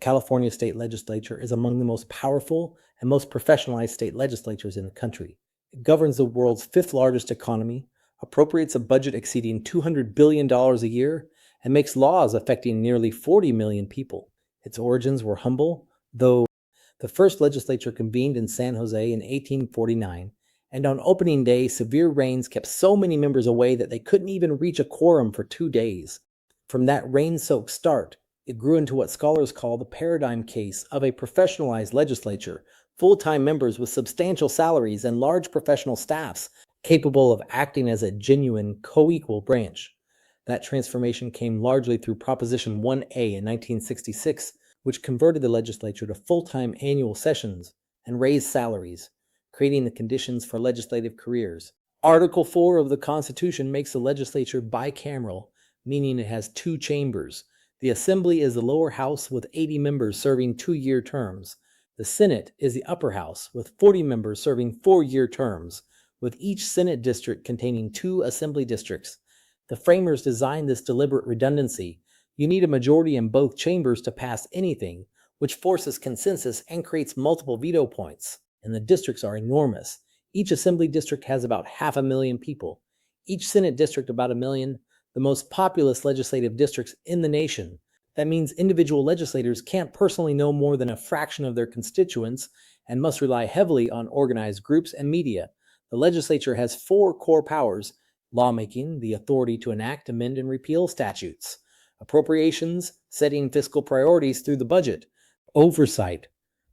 California state legislature is among the most powerful and most professionalized state legislatures in the country. It governs the world's fifth largest economy, appropriates a budget exceeding $200 billion a year, and makes laws affecting nearly 40 million people. Its origins were humble, though the first legislature convened in San Jose in 1849, and on opening day, severe rains kept so many members away that they couldn't even reach a quorum for 2 days. From that rain-soaked start, it grew into what scholars call the paradigm case of a professionalized legislature, full-time members with substantial salaries and large professional staffs capable of acting as a genuine co-equal branch. That transformation came largely through Proposition 1A in 1966, which converted the legislature to full-time annual sessions and raised salaries, creating the conditions for legislative careers. Article 4 of the Constitution makes the legislature bicameral, meaning it has 2 chambers. The Assembly is the lower house with 80 members serving 2-year terms. The Senate is the upper house with 40 members serving 4-year terms, with each Senate district containing 2 Assembly districts. The framers designed this deliberate redundancy. You need a majority in both chambers to pass anything, which forces consensus and creates multiple veto points. And the districts are enormous. Each Assembly district has about 500,000 people. Each Senate district about 1 million. The most populous legislative districts in the nation. That means individual legislators can't personally know more than a fraction of their constituents and must rely heavily on organized groups and media. The legislature has 4 core powers: lawmaking, the authority to enact, amend, and repeal statutes; appropriations, setting fiscal priorities through the budget; oversight,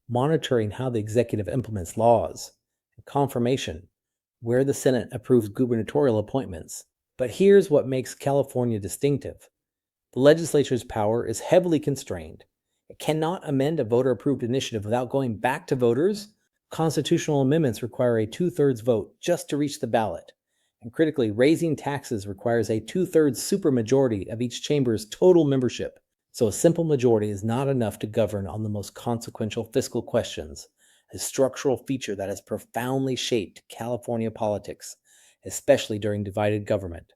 monitoring how the executive implements laws; and confirmation, where the Senate approves gubernatorial appointments. But here's what makes California distinctive. The legislature's power is heavily constrained. It cannot amend a voter-approved initiative without going back to voters. Constitutional amendments require a 2/3 vote just to reach the ballot. And critically, raising taxes requires a 2/3 supermajority of each chamber's total membership. So a simple majority is not enough to govern on the most consequential fiscal questions, a structural feature that has profoundly shaped California politics, especially during divided government.